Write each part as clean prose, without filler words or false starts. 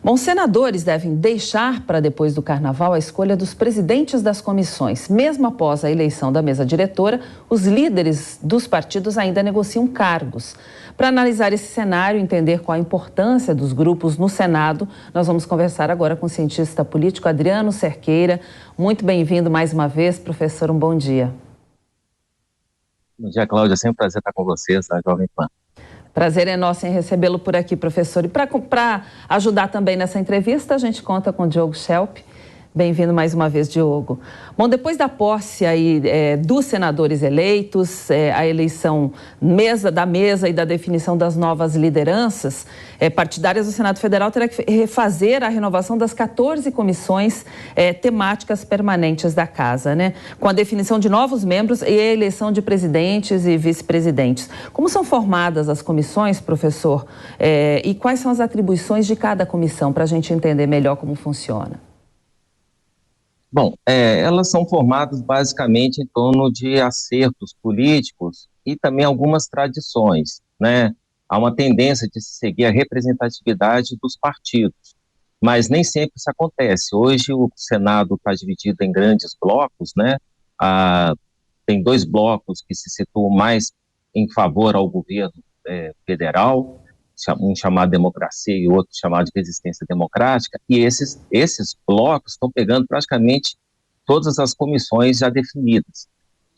Bom, senadores devem deixar para depois do Carnaval a escolha dos presidentes das comissões. Mesmo após a eleição da mesa diretora, os líderes dos partidos ainda negociam cargos. Para analisar esse cenário e entender qual a importância dos grupos no Senado, nós vamos conversar agora com o cientista político Adriano Cerqueira. Muito bem-vindo mais uma vez, professor, um bom dia. Bom dia, Cláudia. É sempre um prazer estar com vocês, a Jovem Pan. Prazer é nosso em recebê-lo por aqui, professor. E para ajudar também nessa entrevista, a gente conta com o Diogo Schelp. Bem-vindo mais uma vez, Diogo. Bom, depois da posse aí, dos senadores eleitos, a eleição da mesa e da definição das novas lideranças partidárias, o Senado Federal terá que refazer a renovação das 14 comissões temáticas permanentes da Casa, né? Com a definição de novos membros e a eleição de presidentes e vice-presidentes. Como são formadas as comissões, professor? E quais são as atribuições de cada comissão, para a gente entender melhor como funciona? Bom, elas são formadas basicamente em torno de acertos políticos e também algumas tradições, né? Há uma tendência de se seguir a representatividade dos partidos, mas nem sempre isso acontece. Hoje o Senado está dividido em grandes blocos, né? Tem dois blocos que se situam mais em favor ao governo federal, um chamado democracia e o outro chamado de resistência democrática, e esses blocos estão pegando praticamente todas as comissões já definidas.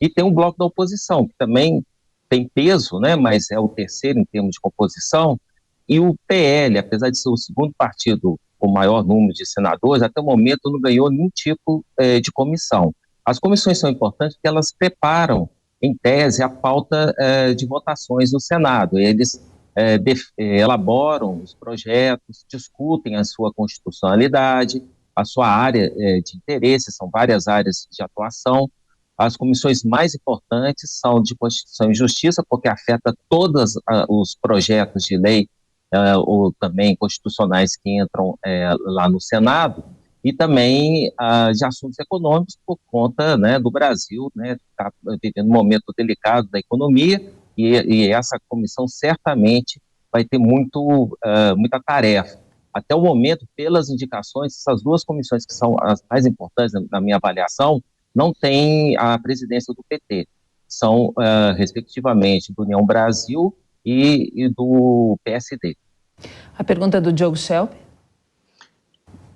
E tem um bloco da oposição, que também tem peso, né, mas é o terceiro em termos de composição, e o PL, apesar de ser o segundo partido com maior número de senadores, até o momento não ganhou nenhum tipo de comissão. As comissões são importantes porque elas preparam, em tese, a pauta de votações no Senado. Eles elaboram os projetos, discutem a sua constitucionalidade, a sua área de interesse, são várias áreas de atuação. As comissões mais importantes são de Constituição e Justiça, porque afeta todos os projetos de lei ou também constitucionais que entram lá no Senado, e também de assuntos econômicos, por conta, né, do Brasil, né, está vivendo um momento delicado da economia, e essa comissão certamente vai ter muita tarefa. Até o momento, pelas indicações, essas duas comissões que são as mais importantes na minha avaliação, não têm a presidência do PT. São, respectivamente, do União Brasil e do PSD. A pergunta do Diogo Schelp.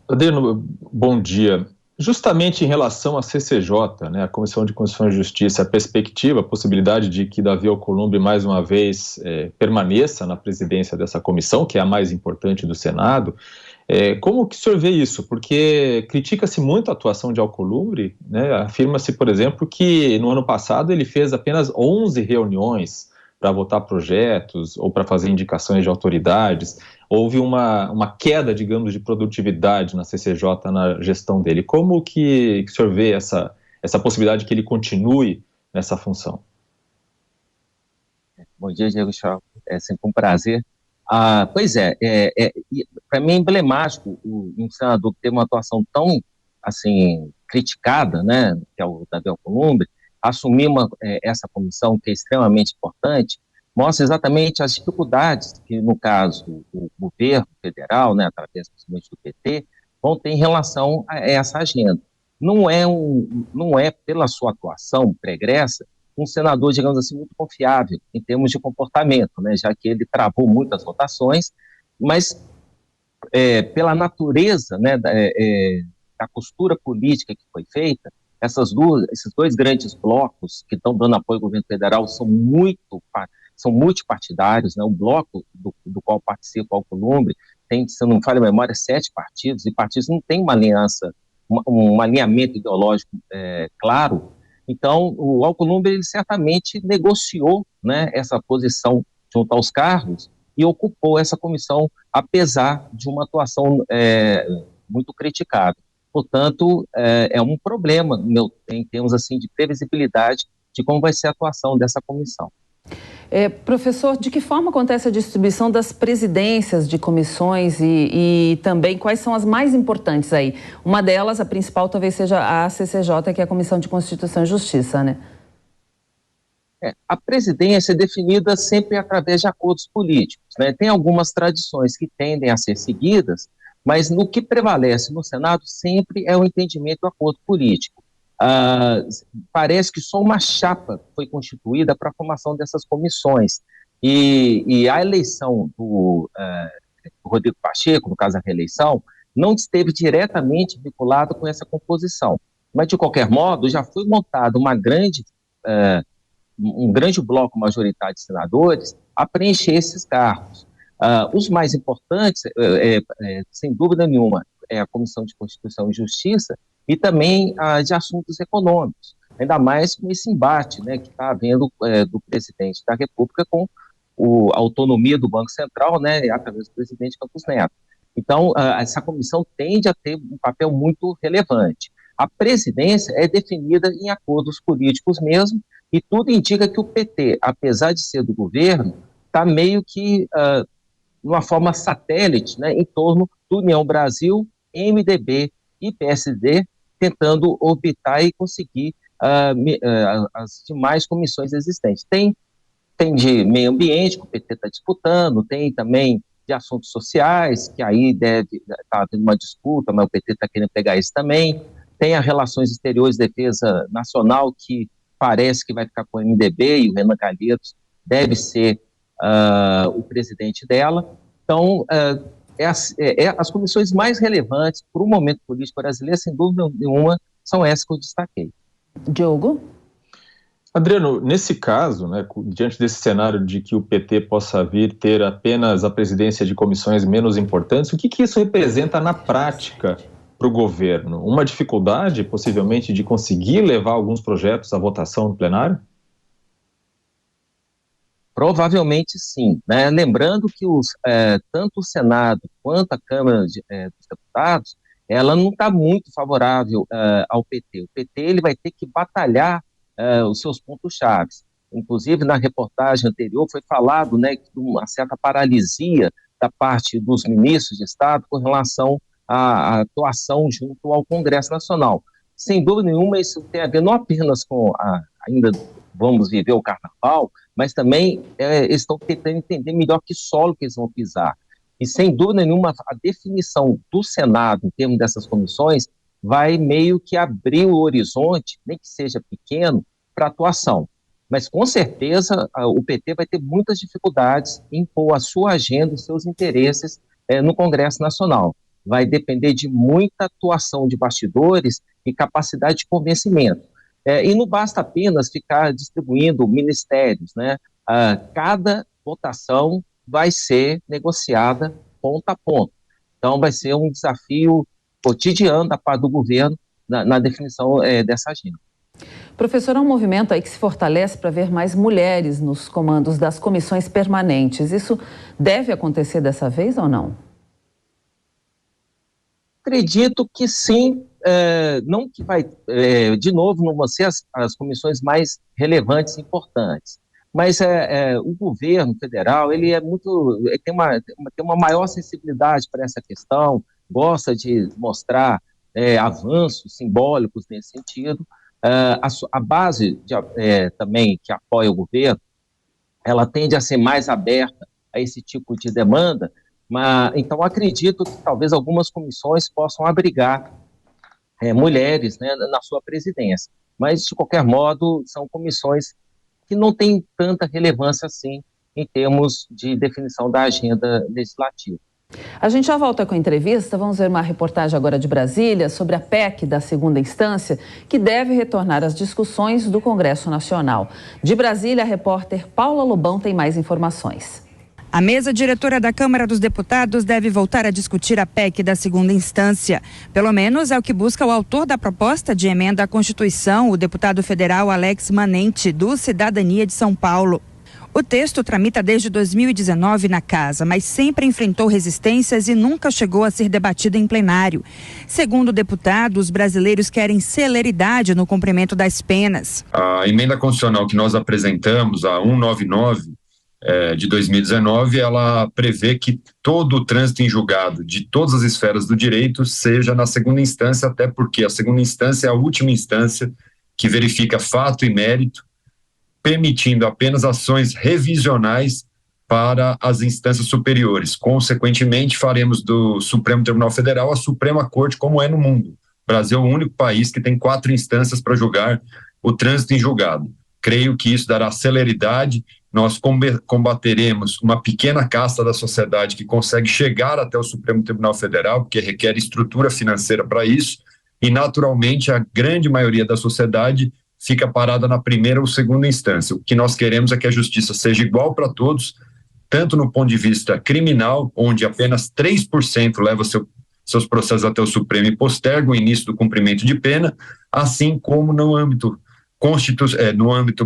Adriano, bom dia. Justamente em relação à CCJ, né, a Comissão de Constituição e Justiça, a perspectiva, a possibilidade de que Davi Alcolumbre mais uma vez permaneça na presidência dessa comissão, que é a mais importante do Senado, como que o senhor vê isso? Porque critica-se muito a atuação de Alcolumbre, né, afirma-se, por exemplo, que no ano passado ele fez apenas 11 reuniões para votar projetos ou para fazer indicações de autoridades. Houve uma queda, digamos, de produtividade na CCJ na gestão dele. Como que o senhor vê essa possibilidade que ele continue nessa função? Bom dia, Diego Schelp. É sempre um prazer. Pois para mim é emblemático um senador que teve uma atuação tão, assim, criticada, né, que é o Davi Alcolumbre, assumir essa comissão que é extremamente importante, mostra exatamente as dificuldades que, no caso, o governo federal, né, através principalmente do PT, vão ter em relação a essa agenda. Não é pela sua atuação pregressa, um senador, digamos assim, muito confiável em termos de comportamento, né, já que ele travou muitas votações, mas pela natureza, né, da costura política que foi feita, esses dois grandes blocos que estão dando apoio ao governo federal são multipartidários, né? O bloco do qual participa o Alcolumbre tem, se eu não me falha a memória, 7 partidos, e partidos não têm uma aliança, um alinhamento ideológico claro. Então, o Alcolumbre, ele certamente negociou, né, essa posição junto aos cargos e ocupou essa comissão, apesar de uma atuação muito criticável. Portanto, é um problema em termos assim, de previsibilidade de como vai ser a atuação dessa comissão. Professor, de que forma acontece a distribuição das presidências de comissões e também quais são as mais importantes aí? Uma delas, a principal, talvez seja a CCJ, que é a Comissão de Constituição e Justiça, né? A presidência é definida sempre através de acordos políticos, né? Tem algumas tradições que tendem a ser seguidas, Mas no que prevalece no Senado sempre é o entendimento do acordo político. Parece que só uma chapa foi constituída para a formação dessas comissões. E a eleição do Rodrigo Pacheco, no caso a reeleição, não esteve diretamente vinculada com essa composição. Mas, de qualquer modo, já foi montado um grande bloco majoritário de senadores a preencher esses cargos. Os mais importantes, sem dúvida nenhuma, é a Comissão de Constituição e Justiça e também a de Assuntos Econômicos, ainda mais com esse embate, né, que está havendo do presidente da República com a autonomia do Banco Central, né, através do presidente Campos Neto. Então, essa comissão tende a ter um papel muito relevante. A presidência é definida em acordos políticos mesmo, e tudo indica que o PT, apesar de ser do governo, está meio que de uma forma satélite, né, em torno do União Brasil, MDB e PSD, tentando orbitar e conseguir as demais comissões existentes. Tem de meio ambiente, que o PT está disputando, tem também de assuntos sociais, que aí deve estar tendo uma disputa, mas o PT está querendo pegar isso também. Tem as relações exteriores e defesa nacional, que parece que vai ficar com o MDB, e o Renan Calheiros deve ser o presidente dela. Então, as comissões mais relevantes para o momento político brasileiro, sem dúvida nenhuma, são essas que eu destaquei. Diogo? Adriano, nesse caso, né, diante desse cenário de que o PT possa vir ter apenas a presidência de comissões menos importantes, o que isso representa na prática para o governo? Uma dificuldade, possivelmente, de conseguir levar alguns projetos à votação no plenário? Provavelmente sim, né? Lembrando que tanto o Senado quanto a Câmara dos Deputados, ela não está muito favorável ao PT. O PT ele vai ter que batalhar os seus pontos-chave. Inclusive, na reportagem anterior foi falado, né, de uma certa paralisia da parte dos ministros de Estado com relação à atuação junto ao Congresso Nacional. Sem dúvida nenhuma, isso tem a ver não apenas com ainda vamos viver o Carnaval, mas também eles estão tentando entender melhor que solo que eles vão pisar. E, sem dúvida nenhuma, a definição do Senado, em termos dessas comissões, vai meio que abrir o horizonte, nem que seja pequeno, para atuação. Mas, com certeza, o PT vai ter muitas dificuldades em pôr a sua agenda, os seus interesses no Congresso Nacional. Vai depender de muita atuação de bastidores e capacidade de convencimento. E não basta apenas ficar distribuindo ministérios, né? Cada votação vai ser negociada ponto a ponto. Então, vai ser um desafio cotidiano da parte do governo na definição dessa agenda. Professor, há um movimento aí que se fortalece para ver mais mulheres nos comandos das comissões permanentes. Isso deve acontecer dessa vez ou não? Acredito que sim, não que vai, de novo, não vão ser as comissões mais relevantes e importantes, mas o governo federal, ele tem uma maior sensibilidade para essa questão, gosta de mostrar avanços simbólicos nesse sentido. A base também que apoia o governo, ela tende a ser mais aberta a esse tipo de demanda, então acredito que talvez algumas comissões possam abrigar mulheres, né, na sua presidência, mas de qualquer modo são comissões que não têm tanta relevância assim em termos de definição da agenda legislativa. A gente já volta com a entrevista, vamos ver uma reportagem agora de Brasília sobre a PEC da segunda instância, que deve retornar às discussões do Congresso Nacional. De Brasília, a repórter Paula Lobão tem mais informações. A mesa diretora da Câmara dos Deputados deve voltar a discutir a PEC da segunda instância. Pelo menos é o que busca o autor da proposta de emenda à Constituição, o deputado federal Alex Manente, do Cidadania de São Paulo. O texto tramita desde 2019 na casa, mas sempre enfrentou resistências e nunca chegou a ser debatido em plenário. Segundo o deputado, os brasileiros querem celeridade no cumprimento das penas. A emenda constitucional que nós apresentamos, a 199 de 2019, ela prevê que todo o trânsito em julgado de todas as esferas do direito seja na segunda instância, até porque a segunda instância é a última instância que verifica fato e mérito, permitindo apenas ações revisionais para as instâncias superiores. Consequentemente, faremos do Supremo Tribunal Federal a Suprema Corte, como é no mundo. O Brasil é o único país que tem 4 instâncias para julgar o trânsito em julgado. Creio que isso dará celeridade. Nós combateremos uma pequena casta da sociedade que consegue chegar até o Supremo Tribunal Federal, porque requer estrutura financeira para isso, e naturalmente a grande maioria da sociedade fica parada na primeira ou segunda instância. O que nós queremos é que a justiça seja igual para todos, tanto no ponto de vista criminal, onde apenas 3% leva seus processos até o Supremo e posterga o início do cumprimento de pena, assim como no âmbito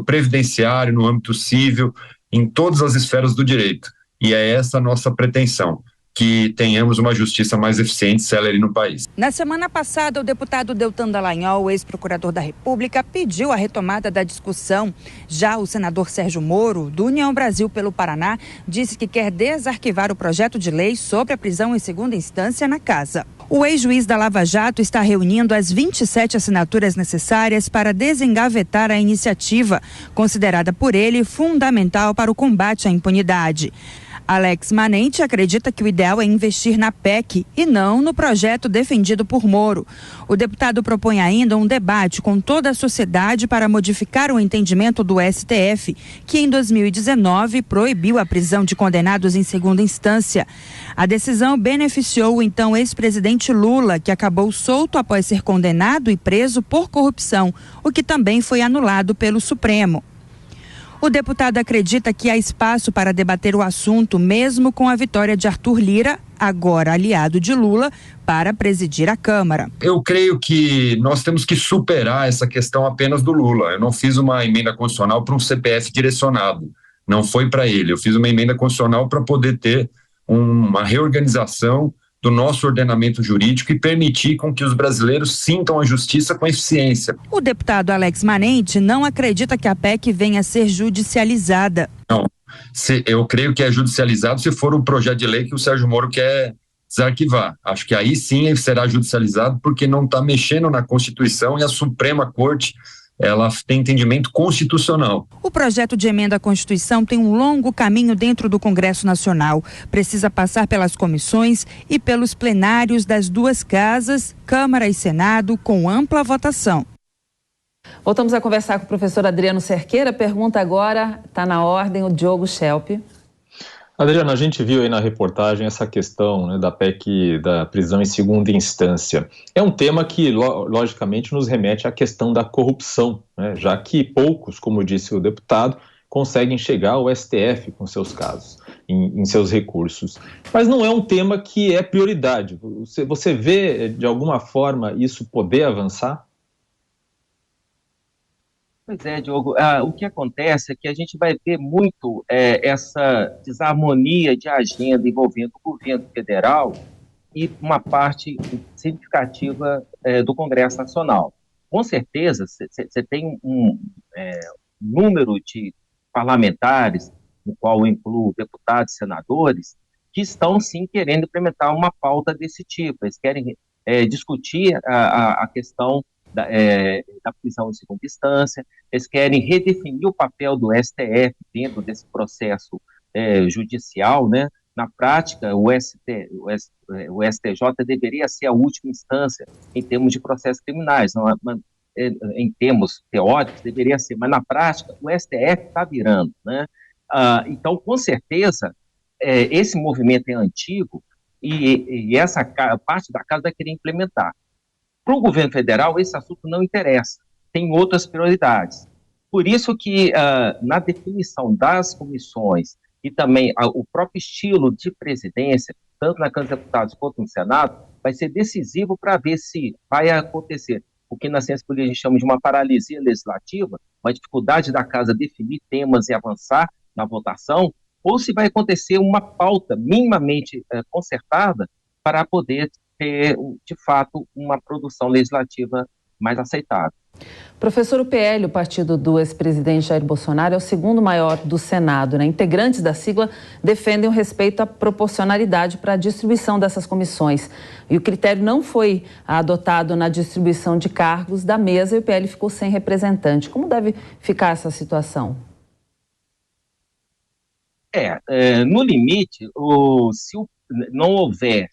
previdenciário, no âmbito civil, em todas as esferas do direito. E é essa a nossa pretensão, que tenhamos uma justiça mais eficiente e célere no país. Na semana passada, o deputado Deltan Dallagnol, ex-procurador da República, pediu a retomada da discussão. Já o senador Sérgio Moro, do União Brasil pelo Paraná, disse que quer desarquivar o projeto de lei sobre a prisão em segunda instância na casa. O ex-juiz da Lava Jato está reunindo as 27 assinaturas necessárias para desengavetar a iniciativa, considerada por ele fundamental para o combate à impunidade. Alex Manente acredita que o ideal é investir na PEC e não no projeto defendido por Moro. O deputado propõe ainda um debate com toda a sociedade para modificar o entendimento do STF, que em 2019 proibiu a prisão de condenados em segunda instância. A decisão beneficiou o então ex-presidente Lula, que acabou solto após ser condenado e preso por corrupção, o que também foi anulado pelo Supremo. O deputado acredita que há espaço para debater o assunto, mesmo com a vitória de Arthur Lira, agora aliado de Lula, para presidir a Câmara. Eu creio que nós temos que superar essa questão apenas do Lula. Eu não fiz uma emenda constitucional para um CPF direcionado, não foi para ele. Eu fiz uma emenda constitucional para poder ter uma reorganização do nosso ordenamento jurídico e permitir com que os brasileiros sintam a justiça com eficiência. O deputado Alex Manente não acredita que a PEC venha a ser judicializada. Não, eu creio que é judicializado se for o projeto de lei que o Sérgio Moro quer desarquivar. Acho que aí sim ele será judicializado, porque não está mexendo na Constituição e a Suprema Corte, ela tem entendimento constitucional. O projeto de emenda à Constituição tem um longo caminho dentro do Congresso Nacional. Precisa passar pelas comissões e pelos plenários das duas casas, Câmara e Senado, com ampla votação. Voltamos a conversar com o professor Adriano Cerqueira. Pergunta agora, está na ordem, o Diogo Schelp. Adriana, a gente viu aí na reportagem essa questão, né, da PEC da prisão em segunda instância. É um tema que, logicamente, nos remete à questão da corrupção, né, já que poucos, como disse o deputado, conseguem chegar ao STF com seus casos, em seus recursos. Mas não é um tema que é prioridade. Você vê, de alguma forma, isso poder avançar? Pois é, Diogo, o que acontece é que a gente vai ver muito essa desarmonia de agenda envolvendo o governo federal e uma parte significativa do Congresso Nacional. Com certeza, você tem um número de parlamentares, no qual eu incluo deputados e senadores, que estão, sim, querendo implementar uma pauta desse tipo. Eles querem discutir a questão da prisão em segunda instância, eles querem redefinir o papel do STF dentro desse processo judicial, né? Na prática, o STJ deveria ser a última instância em termos de processos criminais, não, em termos teóricos deveria ser, mas na prática o STF está virando, né? Então, com certeza, esse movimento é antigo e essa parte da casa vai querer implementar. Para o governo federal, esse assunto não interessa, tem outras prioridades. Por isso que, na definição das comissões e também o próprio estilo de presidência, tanto na Câmara dos Deputados quanto no Senado, vai ser decisivo para ver se vai acontecer o que na ciência política a gente chama de uma paralisia legislativa, uma dificuldade da Casa definir temas e avançar na votação, ou se vai acontecer uma pauta minimamente consertada para poder ter, de fato, uma produção legislativa mais aceitável. Professor, o PL, o partido do ex-presidente Jair Bolsonaro, é o segundo maior do Senado, né? Integrantes da sigla defendem o respeito à proporcionalidade para a distribuição dessas comissões. E o critério não foi adotado na distribuição de cargos da mesa e o PL ficou sem representante. Como deve ficar essa situação? No limite, se não houver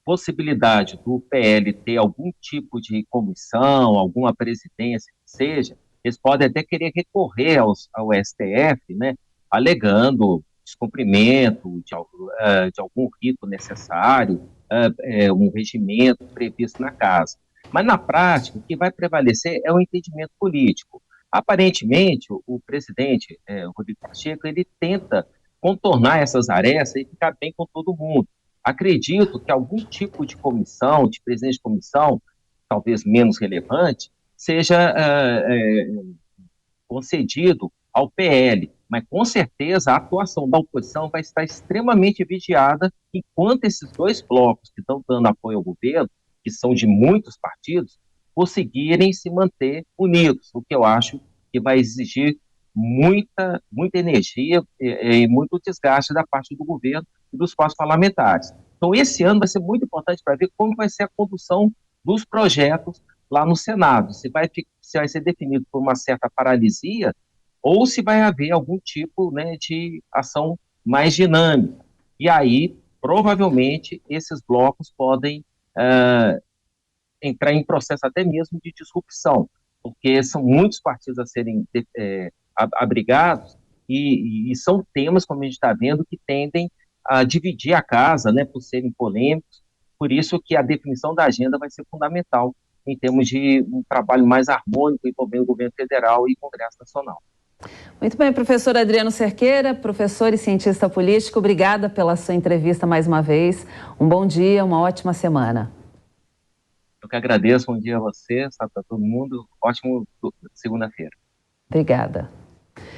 possibilidade do PL ter algum tipo de comissão, alguma presidência que seja, eles podem até querer recorrer ao STF, né, alegando descumprimento de algum rito necessário, um regimento previsto na casa. Mas, na prática, o que vai prevalecer é o entendimento político. Aparentemente, o presidente, Rodrigo Pacheco, ele tenta contornar essas arestas e ficar bem com todo mundo. Acredito que algum tipo de comissão, de presidente de comissão, talvez menos relevante, seja concedido ao PL, mas com certeza a atuação da oposição vai estar extremamente vigiada enquanto esses dois blocos que estão dando apoio ao governo, que são de muitos partidos, conseguirem se manter unidos, o que eu acho que vai exigir muita energia e muito desgaste da parte do governo e dos próprios parlamentares. Então, esse ano vai ser muito importante para ver como vai ser a condução dos projetos lá no Senado, se vai ser definido por uma certa paralisia ou se vai haver algum tipo, né, de ação mais dinâmica. E aí, provavelmente, esses blocos podem entrar em processo até mesmo de disrupção, porque são muitos partidos a serem abrigados e são temas, como a gente está vendo, que tendem a dividir a casa, né, por serem polêmicos. Por isso que a definição da agenda vai ser fundamental em termos de um trabalho mais harmônico envolvendo o governo federal e Congresso Nacional. Muito bem, professor Adriano Cerqueira, professor e cientista político, obrigada pela sua entrevista mais uma vez. Um bom dia, uma ótima semana. Eu que agradeço, bom dia a você, para todo mundo, ótimo segunda-feira. Obrigada.